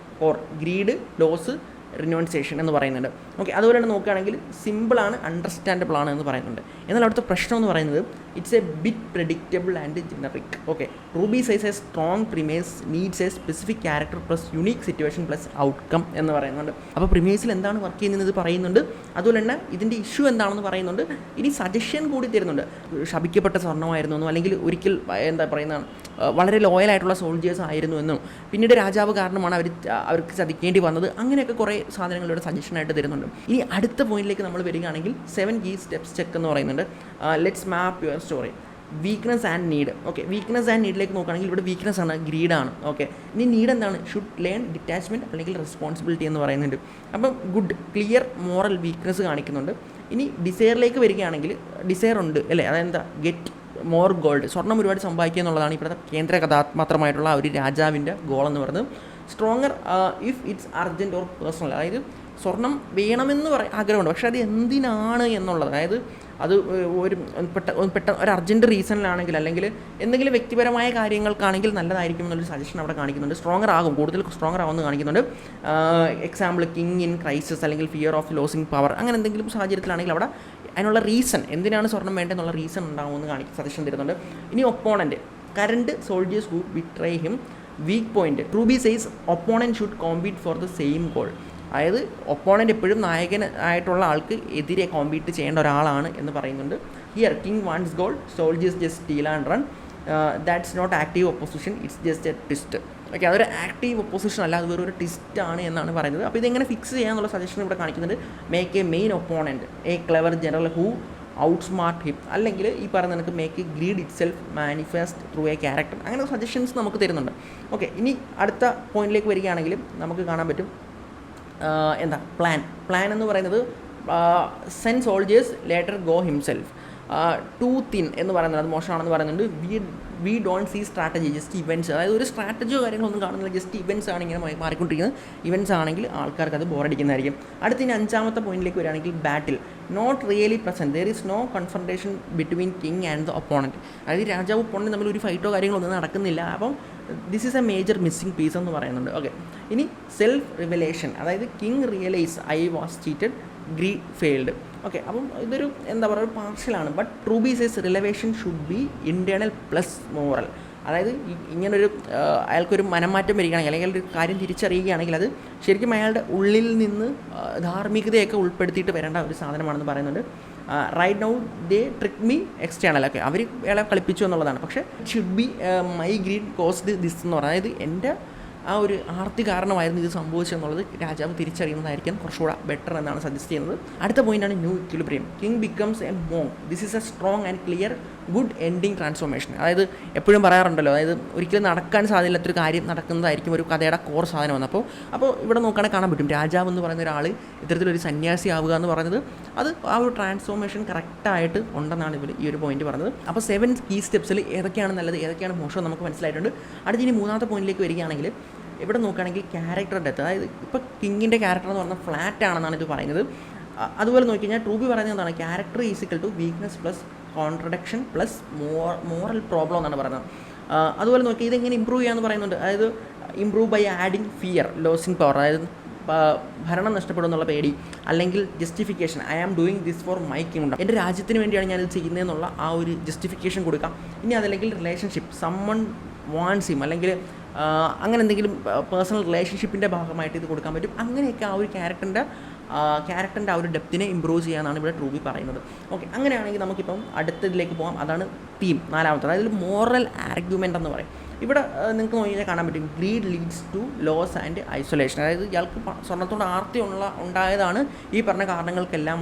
or greed, loss, renunciation എന്ന് പറയുന്നുണ്ട്. ഓക്കെ, അതുപോലെ തന്നെ നോക്കുകയാണെങ്കിൽ സിമ്പിളാണ്, അണ്ടർസ്റ്റാൻഡബിൾ ആണ് എന്ന് പറയുന്നുണ്ട്. എന്നാൽ അവിടുത്തെ പ്രശ്നം എന്ന് പറയുന്നത് it's A bit predictable and generic. Okay, Ruby size A strong premise, needs A specific character plus unique situation plus outcome എന്ന് പറയുന്നുണ്ട്. അപ്പോൾ പ്രിമേസിൽ എന്താണ് വർക്ക് ചെയ്യുന്നത് പറയുന്നുണ്ട്. അതുപോലെ തന്നെ ഇതിൻ്റെ ഇഷ്യൂ എന്താണെന്ന് പറയുന്നുണ്ട്. ഇനി സജഷൻ കൂടി തരുന്നുണ്ട്. ശപിക്കപ്പെട്ട സ്വർണ്ണമായിരുന്നു, അല്ലെങ്കിൽ ഒരിക്കൽ എന്താ പറയുന്നതാണ് വളരെ ലോയലായിട്ടുള്ള സോൾജേഴ്സ് ആയിരുന്നു എന്നും, പിന്നീട് രാജാവ് കാരണമാണ് അവർക്ക് ചതിക്കേണ്ടി വന്നത്. അങ്ങനെയൊക്കെ കുറേ സാധനങ്ങളുടെ സജഷനായിട്ട് തരുന്നുണ്ട്. ഇനി അടുത്ത പോയിന്റിലേക്ക് നമ്മൾ വരികയാണെങ്കിൽ 7 key steps ചെക്ക് എന്ന് പറയുന്നുണ്ട്. Let's map your story, weakness and need. Okay, weakness and നീഡിലേക്ക് നോക്കുകയാണെങ്കിൽ ഇവിടെ വീക്ക്നെസ് ആണ്, ഗ്രീഡാണ്. ഓക്കെ, ഇനി നീഡ് എന്താണ്? ഷുഡ് ലേൺ ഡിറ്റാച്ച്മെൻറ്റ് അല്ലെങ്കിൽ റെസ്പോൺസിബിലിറ്റി എന്ന് പറയുന്നുണ്ട്. അപ്പം ഗുഡ്, ക്ലിയർ മോറൽ വീക്ക്നെസ് കാണിക്കുന്നുണ്ട്. ഇനി ഡിസയറിലേക്ക് വരികയാണെങ്കിൽ ഡിസയർ ഉണ്ട് അല്ലേ, അതെന്താ? ഗെറ്റ് മോർ ഗോൾഡ്, സ്വർണ്ണം ഒരുപാട് സമ്പാദിക്കുക എന്നുള്ളതാണ് ഇപ്പോഴത്തെ കേന്ദ്ര കഥാപാത്രമായിട്ടുള്ള ഒരു രാജാവിൻ്റെ ഗോൾ എന്ന് പറയുന്നത്. Stronger if it's urgent or personal, അതായത് സ്വർണം വേണമെന്ന് ആഗ്രഹമുണ്ട്, പക്ഷേ അത് എന്തിനാണ് എന്നുള്ളത്, അതായത് അത് ഒരു ഒരു അർജൻറ്റ് റീസണിലാണെങ്കിൽ അല്ലെങ്കിൽ എന്തെങ്കിലും വ്യക്തിപരമായ കാര്യങ്ങൾക്കാണെങ്കിൽ നല്ലതായിരിക്കും എന്നുള്ളൊരു സജഷൻ അവിടെ കാണിക്കുന്നുണ്ട്. സ്ട്രോങ്ങർ ആകും, കൂടുതൽ സ്ട്രോങ്ങർ ആകുമെന്ന് കാണിക്കുന്നുണ്ട്. എക്സാമ്പിൾ കിങ് ഇൻ ക്രൈസിസ് അല്ലെങ്കിൽ ഫിയർ ഓഫ് ലോസിങ് പവർ, അങ്ങനെ എന്തെങ്കിലും സാഹചര്യത്തിലാണെങ്കിൽ അവിടെ അതിനുള്ള റീസൺ, എന്തിനാണ് സ്വർണ്ണം വേണ്ടതെന്നുള്ള റീസൺ ഉണ്ടാകുമെന്ന് സജഷൻ തരുന്നുണ്ട്. ഇനി opponent, current soldiers who betray him, weak point, Ruby says opponent should compete for the same goal. അതായത് ഒപ്പോണൻ്റ് എപ്പോഴും നായകൻ ആയിട്ടുള്ള ആൾക്ക് എതിരെ കോമ്പീറ്റ് ചെയ്യേണ്ട ഒരാളാണ് എന്ന് പറയുന്നുണ്ട്. Here king wants gold, soldiers just steal and run, that's not active opposition, it's just a twist. Okay, അതൊരു ആക്റ്റീവ് ഒപ്പോസിഷൻ അല്ല, അത് വേറൊരു ട്വിസ്റ്റ് ആണ് എന്നാണ് പറയുന്നത്. അപ്പോൾ ഇതെങ്ങനെ ഫിക്സ് ചെയ്യാന്നുള്ള സജഷൻ ഇവിടെ കാണിക്കുന്നുണ്ട്. Make a main opponent a clever general who outsmart him, അല്ലെങ്കിൽ ഈ പറയുന്ന നമുക്ക് make a greed itself manifest through a character, അങ്ങനെ സജഷൻസ് നമുക്ക് തരുന്നുണ്ട്. ഓക്കെ, ഇനി അടുത്ത പോയിന്റിലേക്ക് വരികയാണെങ്കിൽ നമുക്ക് കാണാൻ പറ്റും പ്ലാൻ എന്ന് പറയുന്നത് send soldiers later go himself. Too thin എന്ന് പറയുന്നത് അത് മോശമാണെന്ന് പറയുന്നുണ്ട്. We don't see strategy, just events, അതായത് ഒരു സ്ട്രാറ്റജിയോ കാര്യങ്ങളൊന്നും കാണുന്നില്ല, ജസ്റ്റ് ഇവൻറ്റ്സ് ആണ് ഇങ്ങനെ മാറിക്കൊണ്ടിരിക്കുന്നത്. ഇവൻറ്റ്സ് ആണെങ്കിൽ ആൾക്കാർക്ക് അത് ബോറടിക്കുന്നതായിരിക്കും. അടുത്തിന് 5ാമത്തെ പോയിന്റിലേക്ക് വരികയാണെങ്കിൽ battle not really present, there is no confrontation between king and the opponent, അതായത് രാജാവ് ഒപ്പോണൻറ്റ് തമ്മിൽ ഒരു ഫൈറ്റോ കാര്യങ്ങളോ ഒന്നും നടക്കുന്നില്ല. അപ്പം this is a major missing piece എന്ന് പറയുന്നുണ്ട്. ഓക്കെ, ഇനി സെൽഫ് റിവലേഷൻ, അതായത് king realize I was cheated, greed failed. Okay, അപ്പം ഇതൊരു എന്താ പറയുക, ഒരു പാർഷ്യലാണ്. But Truby says revelation should be internal plus moral, അതായത് ഇങ്ങനൊരു അയാൾക്കൊരു മനംമാറ്റം വരികയാണെങ്കിൽ അല്ലെങ്കിൽ ഒരു കാര്യം തിരിച്ചറിയുകയാണെങ്കിൽ അത് ശരിക്കും അയാളുടെ ഉള്ളിൽ നിന്ന് ധാർമ്മികതയൊക്കെ ഉൾപ്പെടുത്തിയിട്ട് വരേണ്ട ഒരു സാധനമാണെന്ന് പറയുന്നുണ്ട്. Right now they trick me external, ഒക്കെ അവർ അയാളെ കളിപ്പിച്ചു എന്നുള്ളതാണ്. പക്ഷേ should be my greed caused this എന്ന് പറയുന്നത്, അതായത് എൻ്റെ ആ ഒരു ആർത്തി കാരണമായിരുന്നു ഇത് സംഭവിച്ചെന്നുള്ളത് രാജാവ് തിരിച്ചറിയുന്നതായിരിക്കും കുറച്ചുകൂടെ ബെറ്റർ എന്നാണ് സജസ്റ്റ് ചെയ്യുന്നത്. അടുത്ത പോയിൻ്റാണ് new equilibrium. King becomes a monk. This is a strong and clear good ending transformation. അതായത് എപ്പോഴും പറയാറുണ്ടല്ലോ, അതായത് ഒരിക്കലും നടക്കാൻ സാധ്യമില്ലാത്തൊരു കാര്യം നടക്കുന്നതായിരിക്കും ഒരു കഥയുടെ കോർ സാധനം വന്നത്. അപ്പോൾ ഇവിടെ നോക്കുകയാണെങ്കിൽ കാണാൻ പറ്റും രാജാവ് എന്ന് പറയുന്ന ഒരാൾ ഇത്തരത്തിലൊരു സന്യാസി ആവുക എന്ന് പറയുന്നത് അത് ആ ഒരു ട്രാൻസ്ഫോർമേഷൻ കറക്റ്റായിട്ട് ഉണ്ടെന്നാണ് ഇവർ ഈ ഒരു പോയിന്റ് പറഞ്ഞത്. അപ്പോൾ 7 കീ സ്റ്റെപ്സിൽ ഏതൊക്കെയാണ് നല്ലത് ഏതൊക്കെയാണ് മോശം നമുക്ക് മനസ്സിലായിട്ടുണ്ട്. അടുത്ത ഇനി മൂന്നാമത്തെ പോയിന്റിലേക്ക് വരികയാണെങ്കിൽ ഇവിടെ നോക്കുകയാണെങ്കിൽ ക്യാരക്ടർ ഡെത്ത്. അതായത് ഇപ്പോൾ കിങ്ങിൻ്റെ ക്യാരക്ടർ എന്ന് പറഞ്ഞാൽ ഫ്ലാറ്റ് ആണെന്നാണ് ഇത് പറയുന്നത്. അതുപോലെ നോക്കി കഴിഞ്ഞാൽ ട്രൂബി പറയുന്നത് എന്താണ്, character is equal to weakness plus contradiction plus moral problem എന്നാണ് പറയുന്നത്. അതുപോലെ നോക്കി ഇതെങ്ങനെ ഇമ്പ്രൂവ് ചെയ്യാമെന്ന് പറയുന്നുണ്ട്. അതായത് improve by adding fear, losing power, അതായത് ഭരണം നഷ്ടപ്പെടുമെന്നുള്ള പേടി, അല്ലെങ്കിൽ justification, I am doing this for my kingdom, എൻ്റെ രാജ്യത്തിന് വേണ്ടിയാണ് ഞാനിത് ചെയ്യുന്നതെന്നുള്ള ആ ഒരു ജസ്റ്റിഫിക്കേഷൻ കൊടുക്കാം. ഇനി അതല്ലെങ്കിൽ റിലേഷൻഷിപ്പ്, സമ്മൺ വാണ്ട്സ് ഹിം, അല്ലെങ്കിൽ അങ്ങനെ എന്തെങ്കിലും പേഴ്സണൽ റിലേഷൻഷിപ്പിൻ്റെ ഭാഗമായിട്ട് ഇത് കൊടുക്കാൻ പറ്റും. അങ്ങനെയൊക്കെ ആ ഒരു ക്യാരക്ടറിൻ്റെ ആ ഒരു ഡെപ്തിനെ ഇമ്പ്രൂവ് ചെയ്യാനാണ് ഇവിടെ ട്രൂബി പറയുന്നത്. ഓക്കെ, അങ്ങനെയാണെങ്കിൽ നമുക്കിപ്പം അടുത്തതിലേക്ക് പോകാം. അതാണ് തീം, നാലാമത്തെ. അതായത് മോറൽ ആർഗ്യുമെൻ്റ് എന്ന് പറയും. ഇവിടെ നിങ്ങൾക്ക് നോക്കിയാൽ കാണാൻ പറ്റും greed leads to loss and isolation. അതായത് ഇയാൾക്ക് സ്വർണ്ണത്തോട് ആർത്തി ഉണ്ടായതാണ് ഈ പറഞ്ഞ കാരണങ്ങൾക്കെല്ലാം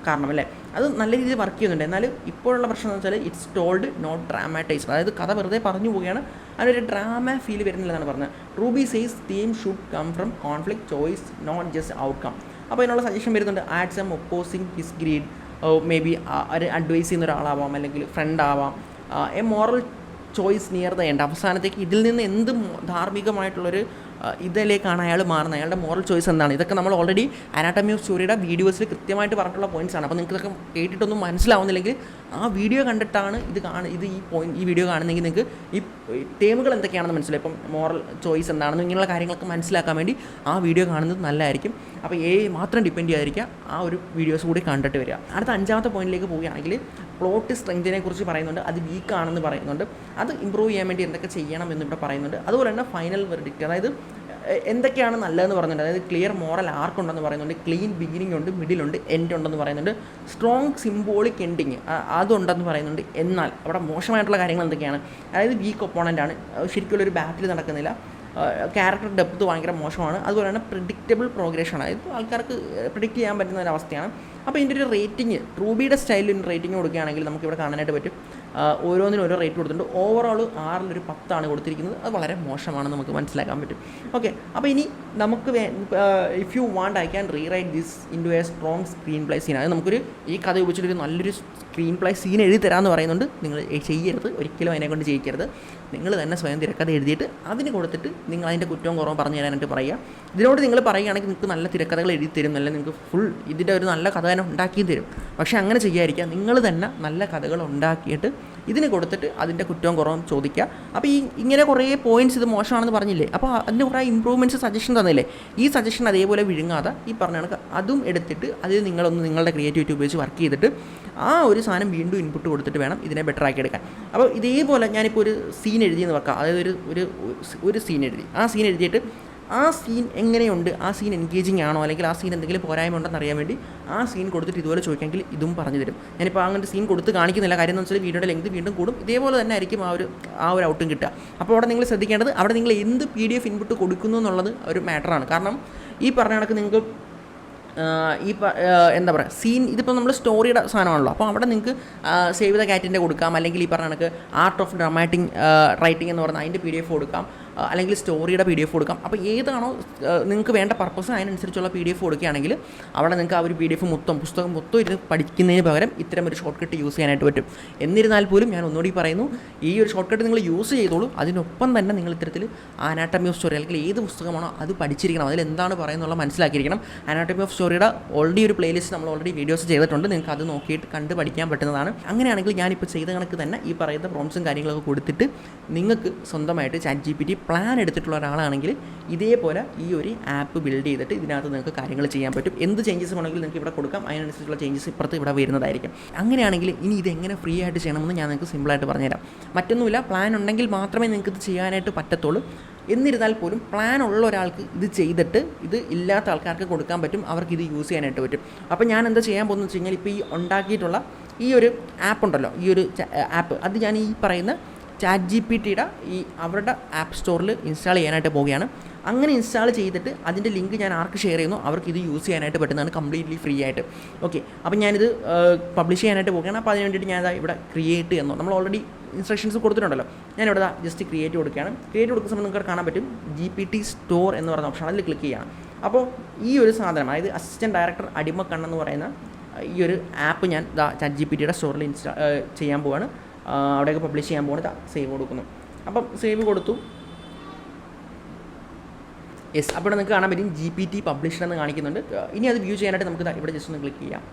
കാരണം, അല്ലേ? അത് നല്ല രീതിയിൽ വർക്ക് ചെയ്യുന്നുണ്ട്. എന്നാൽ ഇപ്പോഴുള്ള പ്രശ്നം എന്ന് വെച്ചാൽ ഇറ്റ്സ് ടോൾഡ് നോട്ട് ഡ്രാമാറ്റൈസ്ഡ്. അതായത് കഥ വെറുതെ പറഞ്ഞു പോവുകയാണ്, അതിനൊരു ഡ്രാമ ഫീൽ വരുന്നില്ലെന്നാണ് പറഞ്ഞത്. Truby says theme should come from conflict, choice, not just outcome. അപ്പോൾ അതിനുള്ള സജഷൻ വരുന്നുണ്ട്. Add some opposing his greed, may be ഒരു അഡ്വൈസ് ചെയ്യുന്ന ഒരാളാവാം, അല്ലെങ്കിൽ ഫ്രണ്ട് ആവാം. A moral choice near the end. അവസാനത്തേക്ക് ഇതിൽ നിന്ന് എന്ത് ധാർമ്മികമായിട്ടുള്ളൊരു ഇതിലേക്കാണ് അയാൾ മാറുന്നത്, അയാളുടെ മോറൽ ചോയ്സ് എന്താണ്. ഇതൊക്കെ നമ്മൾ ഓൾറെഡി അനാട്ടമി ഓഫ് സ്റ്റോറിയുടെ വീഡിയോസിൽ കൃത്യമായിട്ട് പറഞ്ഞിട്ടുള്ള പോയിൻറ്റ്സാണ്. അപ്പോൾ നിങ്ങൾക്ക് ഇതൊക്കെ കേട്ടിട്ടൊന്നും മനസ്സിലാവുന്നില്ലെങ്കിൽ ആ വീഡിയോ കണ്ടിട്ടാണ് ഈ വീഡിയോ കാണുന്നെങ്കിൽ നിങ്ങൾക്ക് ഈ ടേമുകൾ എന്തൊക്കെയാണെന്ന് മനസ്സിലായി. ഇപ്പം മോറൽ ചോയ്സ് എന്താണെന്ന് ഇങ്ങനെയുള്ള കാര്യങ്ങളൊക്കെ മനസ്സിലാക്കാൻ വേണ്ടി ആ വീഡിയോ കാണുന്നത് നല്ലതായിരിക്കും. അപ്പോൾ മാത്രം ഡിപ്പെൻഡ് ചെയ്യാതിരിക്കുക, ആ ഒരു വീഡിയോസ് കൂടി കണ്ടിട്ട് വരിക. അടുത്ത 5ാമത്തെ പോയിന്റിലേക്ക് പോവുകയാണെങ്കിൽ പ്ലോട്ട് സ്ട്രെങ്തിനെ കുറിച്ച് പറയുന്നുണ്ട്. അത് വീക്കാണെന്ന് പറയുന്നുണ്ട്. അത് ഇമ്പ്രൂവ് ചെയ്യാൻ വേണ്ടി എന്തൊക്കെ ചെയ്യണം എന്നിവിടെ പറയുന്നുണ്ട്. അതുപോലെ തന്നെ ഫൈനൽ വെർഡിക്റ്റ്, അതായത് എന്തൊക്കെയാണ് നല്ലതെന്ന് പറയുന്നുണ്ട്. അതായത് ക്ലിയർ മോറൽ ആർക്ക് ഉണ്ടെന്ന് പറയുന്നുണ്ട്, ക്ലീൻ ബിഗിനിങ് ഉണ്ട്, മിഡിലുണ്ട്, എൻഡ് ഉണ്ടെന്ന് പറയുന്നുണ്ട്, സ്ട്രോങ് സിംബോളിക് എൻഡിങ് അതുണ്ടെന്ന് പറയുന്നുണ്ട്. എന്നാൽ അവിടെ മോശമായിട്ടുള്ള കാര്യങ്ങൾ എന്തൊക്കെയാണ്, അതായത് വീക്ക് ഒപ്പോണൻ്റ് ആണ്, ശരിക്കും ഒരു ബാറ്റിൽ നടക്കുന്നില്ല, ക്യാരക്ടർ ഡെപ്ത് ഭയങ്കര മോശമാണ്, അതുപോലെ തന്നെ പ്രിഡിക്റ്റബിൾ പ്രോഗ്രഷനാണ്, അതായത് ആൾക്കാർക്ക് പ്രിഡിക്റ്റ് ചെയ്യാൻ പറ്റുന്ന ഒരു അവസ്ഥയാണ്. അപ്പോൾ ഇതിൻ്റെ ഒരു റേറ്റിംഗ്, ട്രൂബിയുടെ സ്റ്റൈലിൽ റേറ്റിംഗ് കൊടുക്കുകയാണെങ്കിൽ നമുക്കിവിടെ കാണാനായിട്ട് പറ്റും. ഓരോന്നിനും ഓരോ റേറ്റ് കൊടുത്തിട്ടുണ്ട്. ഓവറോൾ 6 10 കൊടുത്തിരിക്കുന്നത്. അത് വളരെ മോശമാണെന്ന് നമുക്ക് മനസ്സിലാക്കാൻ പറ്റും. ഓക്കെ, അപ്പോൾ ഇനി നമുക്ക് if you want I can rewrite this into a strong screenplay scene. അത് നമുക്കൊരു ഈ കഥ ഉപയോഗിച്ചിട്ടൊരു നല്ലൊരു സ്ക്രീൻ പ്ലേ സീൻ എഴുതി തരാമെന്ന് പറയുന്നുണ്ട്. നിങ്ങൾ ചെയ്യരുത്, ഒരിക്കലും അതിനെ കൊണ്ട് ചെയ്യിക്കരുത്. നിങ്ങൾ തന്നെ സ്വയം തിരക്കഥ എഴുതിയിട്ട് അതിന് കൊടുത്തിട്ട് നിങ്ങൾ അതിൻ്റെ കുറ്റവും കുറവും പറഞ്ഞു തരാനായിട്ട് പറയുക. ഇതിനോട് നിങ്ങൾ പറയുകയാണെങ്കിൽ നിങ്ങൾക്ക് നല്ല തിരക്കഥകൾ എഴുതി തരും, നല്ല നിങ്ങൾക്ക് ഫുൾ ഇതിൻ്റെ ഒരു നല്ല കഥ തന്നെ ഉണ്ടാക്കിയും തരും. പക്ഷേ അങ്ങനെ ചെയ്യാതിരിക്കുക, നിങ്ങൾ തന്നെ നല്ല കഥകൾ ഉണ്ടാക്കിയിട്ട് ഇതിന് കൊടുത്തിട്ട് അതിൻ്റെ കുറ്റവും കുറവും ചോദിക്കുക. അപ്പോൾ ഇങ്ങനെ കുറേ പോയിൻറ്റ്സ് ഇത് മോശമാണെന്ന് പറഞ്ഞില്ലേ, അപ്പോൾ അതിന് കുറേ ഇമ്പ്രൂവ്മെൻറ്റ്സ് സജഷൻ തന്നില്ലേ, ഈ സജഷൻ അതേപോലെ വിഴുങ്ങാതെ ഈ പറഞ്ഞ കണക്ക് അതും എടുത്തിട്ട് അതിൽ നിങ്ങളുടെ ക്രിയേറ്റിവിറ്റി ഉപയോഗിച്ച് വർക്ക് ചെയ്തിട്ട് ആ ഒരു സാധനം വീണ്ടും ഇൻപുട്ട് കൊടുത്തിട്ട് വേണം ഇതിനെ ബെറ്റർ ആക്കി എടുക്കാൻ. അപ്പോൾ ഇതേപോലെ ഞാനിപ്പോൾ ഒരു സീൻ എഴുതിയെന്ന് വെക്കാം, അതായത് ഒരു സീൻ എഴുതി, ആ സീൻ എഴുതിയിട്ട് ആ സീൻ എങ്ങനെയുണ്ട്, ആ സീൻ എൻഗേജിങ് ആണോ, അല്ലെങ്കിൽ ആ സീൻ എന്തെങ്കിലും പോരായ്മ ഉണ്ടെന്ന് അറിയാൻ വേണ്ടി ആ സീൻ കൊടുത്തിട്ട് ഇതുപോലെ ചോദിക്കാമെങ്കിൽ ഇതും പറഞ്ഞു തരും. ഞാനിപ്പോൾ അങ്ങനെ സീൻ കൊടുത്ത് കാണിക്കുന്നില്ല, കാര്യം എന്ന് വെച്ചാൽ വീഡിയോയുടെ ലെങ്ത് വീണ്ടും കൂടും. ഇതേപോലെ തന്നെ ആയിരിക്കും ആ ഒരു ഔട്ടും കിട്ടുക. അപ്പോൾ അവിടെ നിങ്ങൾ ശ്രദ്ധിക്കേണ്ടത്, അവിടെ നിങ്ങൾ എന്ത് PDF ഇൻപുട്ട് കൊടുക്കുന്നു എന്നുള്ളത് ഒരു മാറ്ററാണ്. കാരണം ഈ പറഞ്ഞ കണക്ക് നിങ്ങൾക്ക് എന്താ പറയുക, സീൻ ഇതിപ്പോൾ നമ്മൾ സ്റ്റോറിയുടെ സാധനമാണല്ലോ. അപ്പോൾ അവിടെ നിങ്ങൾക്ക് സേവ് ദ കാറ്റിൻ്റെ കൊടുക്കാം, അല്ലെങ്കിൽ ഈ പറഞ്ഞ കണക്ക് ആർട്ട് ഓഫ് ഡ്രാമാറ്റിക് റൈറ്റിംഗ് എന്ന് പറഞ്ഞാൽ അതിൻ്റെ PDF കൊടുക്കാം, അല്ലെങ്കിൽ സ്റ്റോറിയുടെ PDF കൊടുക്കാം. അപ്പോൾ ഏതാണോ നിങ്ങൾക്ക് വേണ്ട പർപ്പസ് അതിനനുസരിച്ചുള്ള PDF കൊടുക്കുകയാണെങ്കിൽ അവിടെ നിങ്ങൾക്ക് ആ ഒരു പുസ്തകം മൊത്തം ഇരുന്ന് പഠിക്കുന്നതിന് പകരം ഇത്തരം ഒരു ഷോർട്ട് കട്ട് യൂസ് ചെയ്യാനായിട്ട് പറ്റും. എന്നിരുന്നാൽ പോലും ഞാൻ ഒന്നുകൂടി പറയുന്നു, ഈ ഒരു ഷോർട്ട് കട്ട് നിങ്ങൾ യൂസ് ചെയ്തോളൂ. അതിനൊപ്പം തന്നെ നിങ്ങൾ ഇത്തരത്തിൽ അനാട്ടമി ഓഫ് സ്റ്റോറി അല്ലെങ്കിൽ ഏത് പുസ്തകമാണോ അത് പഠിച്ചിരിക്കണം, അതിൽ എന്താണ് പറയുന്നുള്ള മനസ്സിലാക്കിയിരിക്കണം. അനാട്ടമി ഓഫ് സ്റ്റോറിയുടെ ഓൾറെഡി ഒരു പ്ലേലിസ്റ്റ് നമ്മൾ ഓൾറെഡി വീഡിയോസ് ചെയ്തിട്ടുണ്ട്, നിങ്ങൾക്ക് അത് നോക്കിയിട്ട് കണ്ട് പഠിക്കാൻ പറ്റുന്നതാണ്. അങ്ങനെയാണെങ്കിൽ ഞാനിപ്പോൾ ചെയ്ത കണക്ക് തന്നെ ഈ പറയുന്ന പ്രോംപ്റ്റ്സും കാര്യങ്ങളൊക്കെ കൊടുത്തിട്ട് നിങ്ങൾക്ക് സ്വന്തമായിട്ട് ChatGPT പ്ലാൻ എടുത്തിട്ടുള്ള ഒരാളാണെങ്കിൽ ഇതേപോലെ ഈ ഒരു ആപ്പ് ബിൽഡ് ചെയ്തിട്ട് ഇതിനകത്ത് നിങ്ങൾക്ക് കാര്യങ്ങൾ ചെയ്യാൻ പറ്റും. എന്ത് ചേഞ്ചസ് വേണമെങ്കിലും നിങ്ങൾക്ക് ഇവിടെ കൊടുക്കാം, അതിനനുസരിച്ചുള്ള ചേഞ്ചസ് ഇപ്പുറത്ത് ഇവിടെ വരുന്നതായിരിക്കും. അങ്ങനെയാണെങ്കിൽ ഇനി ഇതെങ്ങനെ ഫ്രീ ആയിട്ട് ചെയ്യണമെന്ന് ഞാൻ നിങ്ങൾക്ക് സിമ്പിളായിട്ട് പറഞ്ഞുതരാം. മറ്റൊന്നുമില്ല, പ്ലാൻ ഉണ്ടെങ്കിൽ മാത്രമേ നിങ്ങൾക്ക് ഇത് ചെയ്യാനായിട്ട് പറ്റത്തുള്ളൂ. എന്നിരുന്നാൽ പോലും പ്ലാൻ ഉള്ള ഒരാൾക്ക് ഇത് ചെയ്തിട്ട് ഇത് ഇല്ലാത്ത ആൾക്കാർക്ക് കൊടുക്കാൻ പറ്റും, അവർക്ക് ഇത് യൂസ് ചെയ്യാനായിട്ട് പറ്റും. അപ്പോൾ ഞാൻ എന്താ ചെയ്യാൻ പോകുന്നത് വെച്ച് കഴിഞ്ഞാൽ, ഇപ്പോൾ ഈ ഉണ്ടാക്കിയിട്ടുള്ള ഈ ഒരു ആപ്പ് ഉണ്ടല്ലോ, ഈ ഒരു ആപ്പ് അത് ഞാൻ ഈ പറയുന്ന ChatGPTയുടെ അവരുടെ ആപ്പ് സ്റ്റോറിൽ ഇൻസ്റ്റാൾ ചെയ്യാനായിട്ട് പോവുകയാണ്. അങ്ങനെ ഇൻസ്റ്റാൾ ചെയ്തിട്ട് അതിൻ്റെ ലിങ്ക് ഞാൻ ആർക്ക് ഷെയർ ചെയ്യുന്നു അവർക്ക് ഇത് യൂസ് ചെയ്യാനായിട്ട് പറ്റുന്നതാണ് കംപ്ലീറ്റ്ലി ഫ്രീ ആയിട്ട്. ഓക്കെ, അപ്പോൾ ഞാനിത് പബ്ലിഷ് ചെയ്യാനായിട്ട് പോകുകയാണ്. അപ്പോൾ അതിന് വേണ്ടിയിട്ട് ഞാൻ ഇവിടെ ക്രിയേറ്റ് ചെയ്യുന്നു. നമ്മൾ ഓൾറെഡി ഇൻസ്ട്രക്ഷൻസ് കൊടുത്തിട്ടുണ്ടല്ലോ. ഞാനിവിടെ ജസ്റ്റ് ക്രിയേറ്റ് കൊടുക്കുകയാണ്. ക്രിയേറ്റ് കൊടുക്കുന്ന സമയത്ത് നിങ്ങൾക്ക് കാണാൻ പറ്റും GPT സ്റ്റോർ എന്ന് പറയുന്ന ഓപ്ഷൻ, അതിൽ ക്ലിക്ക് ചെയ്യണം. അപ്പോൾ ഈ ഒരു സാധനം, അതായത് അസിസ്റ്റൻറ്റ് ഡയറക്ടർ അടിമക്കണ്ണെന്ന് പറയുന്ന ഈ ഒരു ആപ്പ് ഞാൻ ChatGPTയുടെ സ്റ്റോറിൽ ചെയ്യാൻ പോവാണ്. അവിടെയൊക്കെ പബ്ലിഷ് ചെയ്യാൻ പോകുന്നത് സേവ് കൊടുക്കുന്നു. അപ്പം സേവ് കൊടുത്തു. യെസ്, അപ്പോൾ നിങ്ങൾക്ക് കാണാൻ പറ്റും GPT പബ്ലിഷ്ഡ് എന്ന് കാണിക്കുന്നുണ്ട്. ഇനി അത് വ്യൂ ചെയ്യാനായിട്ട് നമുക്ക് ഇവിടെ ജസ്റ്റ് ഒന്ന് ക്ലിക്ക് ചെയ്യാം.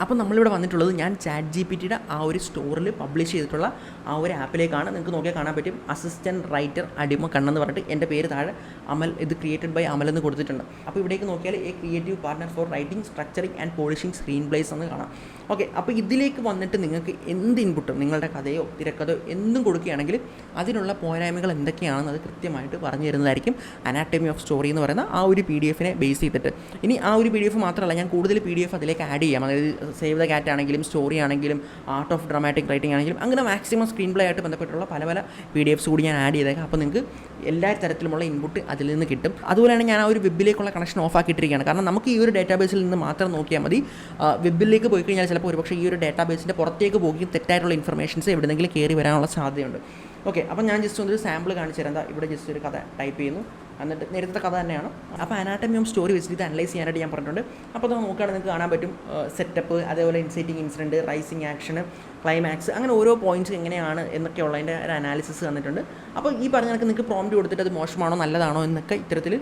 അപ്പോൾ നമ്മളിവിടെ വന്നിട്ടുള്ളത് ഞാൻ ChatGPTയുടെ ആ ഒരു സ്റ്റോറിൽ പബ്ലിഷ് ചെയ്തിട്ടുള്ള ആ ഒരു ആപ്പിലേക്കാണ്. നിങ്ങൾക്ക് നോക്കിയാൽ കാണാൻ പറ്റും അസിസ്റ്റൻറ്റ് റൈറ്റർ അടിമ കണ്ണെന്ന് പറഞ്ഞിട്ട് എൻ്റെ പേര് താഴെ അമൽ, ഇത് ക്രിയേറ്റഡ് ബൈ അമൽ എന്ന് കൊടുത്തിട്ടുണ്ട്. അപ്പോൾ ഇവിടേക്ക് നോക്കിയാൽ a creative partner for writing, structuring and polishing screenplays എന്ന് കാണാം. ഓക്കെ, അപ്പോൾ ഇതിലേക്ക് വന്നിട്ട് നിങ്ങൾക്ക് എന്ത് ഇൻപുട്ടും, നിങ്ങളുടെ കഥയോ തിരക്കഥയോ എന്തും കൊടുക്കുകയാണെങ്കിൽ അതിനുള്ള പോരായ്മകൾ എന്തൊക്കെയാണെന്ന് അത് കൃത്യമായിട്ട് പറഞ്ഞു തരുന്നതായിരിക്കും. അനാട്ടമി ഓഫ് സ്റ്റോറി എന്ന് പറയുന്ന ആ ഒരു PDFനെ ബേസ് ചെയ്തിട്ട്. ഇനി ആ ഒരു PDF മാത്രമല്ല, ഞാൻ കൂടുതൽ PDF അതിലേക്ക് ആഡ് ചെയ്യാം. അതായത് സേവ് ദ കാറ്റ് ആണെങ്കിലും, സ്റ്റോറി ആണെങ്കിലും, ആർട്ട് ഓഫ് ഡ്രാമാറ്റിക് റൈറ്റിംഗ് ആണെങ്കിലും, അങ്ങനെ മാക്സിമം സ്ക്രീൻ പ്ലേ ആയിട്ട് ബന്ധപ്പെട്ടുള്ള പല പല PDFs കൂടി ഞാൻ ആഡ് ചെയ്തേക്കാം. അപ്പോൾ നിങ്ങൾക്ക് എല്ലാ തരത്തിലുമുള്ള ഇൻപുട്ട് അതിൽ നിന്ന് കിട്ടും. അതുപോലെയാണ് ഞാൻ ആ ഒരു വെബിലേക്കുള്ള കണക്ഷൻ ഓഫ് ആക്കിയിട്ടിരിക്കുകയാണ്. കാരണം നമുക്ക് ഈ ഒരു ഡേറ്റാബേസിൽ നിന്ന് മാത്രം നോക്കിയാൽ മതി. വെബിലേക്ക് പോയി കഴിഞ്ഞാൽ ചിലപ്പോൾ ഒരുപക്ഷെ ഈ ഒരു ഡേറ്റാബേസിൻ്റെ പുറത്തേക്ക് പോകുകയും തെറ്റായിട്ടുള്ള ഇൻഫർമേഷൻസ് എവിടെയെങ്കിലും കയറി വരാനുള്ള സാധ്യതയുണ്ട്. ഓക്കെ, അപ്പോൾ ഞാൻ ജസ്റ്റ് ഒരു സാമ്പിൾ കാണിച്ചു തരാം. ഇവിടെ ജസ്റ്റ് ഒരു കഥ ടൈപ്പ് ചെയ്യുന്നു. എന്നിട്ട് നേരത്തെ കഥ തന്നെയാണ്. അപ്പോൾ അനാട്ടമി ഓഫ് സ്റ്റോറി വെച്ചിട്ട് ഇത് അനലൈസ് ചെയ്യാനായിട്ട് ഞാൻ പറഞ്ഞിട്ടുണ്ട്. അപ്പോൾ അത് നോക്കുകയാണെങ്കിൽ നിങ്ങൾക്ക് കാണാൻ പറ്റും സെറ്റപ്പ്, അതേപോലെ inciting incident, rising action, climax, അങ്ങനെ ഓരോ പോയിൻറ്റ്സ് എങ്ങനെയാണ് എന്നൊക്കെയുള്ളതിൻ്റെ ഒരു അനാലിസിസ് തന്നിട്ടുണ്ട്. അപ്പോൾ ഈ പറഞ്ഞ കണക്ക് നിങ്ങൾക്ക് പ്രോംപ്റ്റ് കൊടുത്തിട്ട് അത് മോശമാണോ നല്ലതാണോ എന്നൊക്കെ ഇത്തരത്തിൽ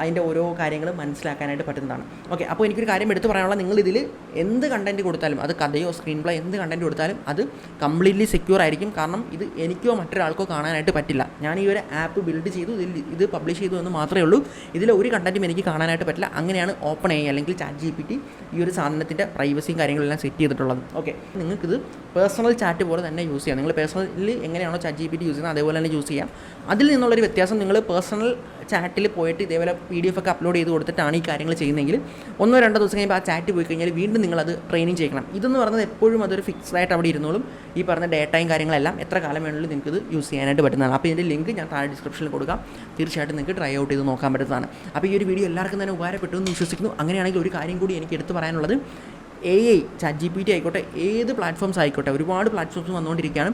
അതിൻ്റെ ഓരോ കാര്യങ്ങൾ മനസ്സിലാക്കാനായിട്ട് പറ്റുന്നതാണ്. ഓക്കെ, അപ്പോൾ എനിക്കൊരു കാര്യം എടുത്ത് പറയാനുള്ള, നിങ്ങളിതിൽ എന്ത് കണ്ടൻറ്റ് കൊടുത്താലും, അത് കഥയോ സ്ക്രീൻ പ്ലേ എന്ത് കണ്ടൻറ്റ് കൊടുത്താലും അത് കംപ്ലീറ്റ്ലി സെക്യൂർ ആയിരിക്കും. കാരണം ഇത് എനിക്കോ മറ്റൊരാൾക്കോ കാണാനായിട്ട് പറ്റില്ല. ഞാൻ ഈ ഒരു ആപ്പ് ബിൽഡ് ചെയ്തു, ഇത് പബ്ലിഷ് ചെയ്തു എന്ന് മാത്രമേ ഉള്ളൂ. ഇതിൽ ഒരു കണ്ടൻറ്റും എനിക്ക് കാണാനായിട്ട് പറ്റില്ല. അങ്ങനെയാണ് OpenAI അല്ലെങ്കിൽ ChatGPT ഈ ഒരു സാധനത്തിൻ്റെ പ്രൈവസിയും കാര്യങ്ങളെല്ലാം സെറ്റ് ചെയ്തിട്ടുള്ളത്. ഓക്കെ, നിങ്ങൾക്കിത് പേഴ്സണൽ ചാറ്റ് പോലെ തന്നെ യൂസ് ചെയ്യാം. നിങ്ങൾ പേഴ്സണലി എങ്ങനെയാണോ ChatGPT യൂസ് ചെയ്യുന്നത് അതേപോലെ തന്നെ യൂസ് ചെയ്യാം. അതിൽ നിന്നുള്ളൊരു വ്യത്യാസം, നിങ്ങൾ പേഴ്സണൽ ചാറ്റിൽ പോയിട്ട് ഇതേപോലെ PDF ഒക്കെ അപ്ലോഡ് ചെയ്ത് കൊടുത്തിട്ടാണ് ഈ കാര്യങ്ങൾ ചെയ്യുന്നതെങ്കിൽ 1-2 ദിവസം കഴിയുമ്പോൾ ആ ചാറ്റ് പോയി കഴിഞ്ഞാൽ വീണ്ടും നിങ്ങളത് ട്രെയിനിങ് ചെയ്യണം. ഇതെന്ന് പറയുന്നത് എപ്പോഴും അതൊരു ഫിക്സ്ഡ് ആയിട്ട് അവിടെ ഇരുന്നോളും. ഈ പറഞ്ഞ ഡേറ്റയും കാര്യങ്ങളെല്ലാം എത്ര കാലം വേണമെങ്കിലും നിങ്ങൾക്ക് ഇത് യൂസ് ചെയ്യാനായിട്ട് പറ്റുന്നതാണ്. അപ്പോൾ ഇതിൻ്റെ ലിങ്ക് ഞാൻ താഴെ ഡിസ്ക്രിപ്ഷനിൽ കൊടുക്കാം. തീർച്ചയായിട്ടും നിങ്ങൾക്ക് ട്രൈ ഔട്ട് ചെയ്ത് നോക്കാൻ പറ്റുന്നതാണ്. അപ്പോൾ ഈ ഒരു വീഡിയോ എല്ലാവർക്കും തന്നെ ഉപകാരപ്പെട്ടു എന്ന് വിശ്വസിക്കുന്നു. അങ്ങനെയാണെങ്കിൽ ഒരു കാര്യം കൂടി എനിക്ക് എടുത്ത് പറയാനുള്ളത്, AI ChatGPT ആയിക്കോട്ടെ, ഏത് പ്ലാറ്റ്ഫോംസ് ആയിക്കോട്ടെ, ഒരുപാട് പ്ലാറ്റ്ഫോംസ് വന്നുകൊണ്ടിരിക്കുകയാണ്.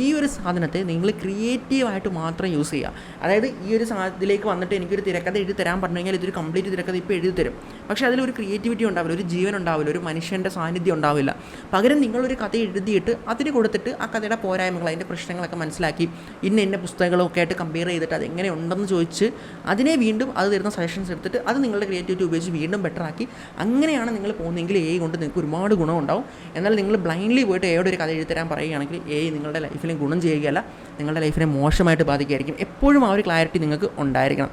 ഈ ഒരു സാധനത്തെ നിങ്ങൾ ക്രിയേറ്റീവായിട്ട് മാത്രം യൂസ് ചെയ്യുക. അതായത് ഈ ഒരു ഇതിലേക്ക് വന്നിട്ട് എനിക്കൊരു തിരക്കഥ എഴുതി തരാൻ പറഞ്ഞു കഴിഞ്ഞാൽ ഇതൊരു കംപ്ലീറ്റ് തിരക്കഥ ഇപ്പോൾ എഴുതി തരും. പക്ഷേ അതിലൊരു ക്രിയേറ്റിവിറ്റി ഉണ്ടാവില്ല, ഒരു ജീവൻ ഉണ്ടാവില്ല, ഒരു മനുഷ്യൻ്റെ സാന്നിധ്യം ഉണ്ടാവില്ല. പകരം നിങ്ങളൊരു കഥ എഴുതിയിട്ട് അതിന് കൊടുത്തിട്ട് ആ കഥയുടെ പോരായ്മകൾ, അതിൻ്റെ പ്രശ്നങ്ങളൊക്കെ മനസ്സിലാക്കി ഇന്ന പുസ്തകങ്ങളൊക്കെ ആയിട്ട് കമ്പയർ ചെയ്തിട്ട് അത് എങ്ങനെ ഉണ്ടെന്ന് ചോദിച്ച് അതിനെ വീണ്ടും അത് തരുന്ന സജഷൻസ് എടുത്തിട്ട് അത് നിങ്ങളുടെ ക്രിയേറ്റിവിറ്റി ഉപയോഗിച്ച് വീണ്ടും ബെറ്റർ ആക്കി, അങ്ങനെയാണ് നിങ്ങൾ പോകുന്നതെങ്കിൽ AI കൊണ്ട് നിങ്ങൾക്ക് ഒരുപാട് ഗുണമുണ്ടാവും. എന്നാൽ നിങ്ങൾ ബ്ലൈൻഡ്ലി പോയിട്ട് എവിടെ ഒരു കഥ എഴുതി തരാൻ പറയുകയാണെങ്കിൽ AI നിങ്ങളുടെ ലൈഫിലും ഗുണം ചെയ്യുകയല്ല, നിങ്ങളുടെ ലൈഫിനെ മോശമായിട്ട് ബാധിക്കുകയായിരിക്കും. എപ്പോഴും ആ ഒരു ക്ലാരിറ്റി നിങ്ങൾക്ക് ഉണ്ടായിരിക്കണം.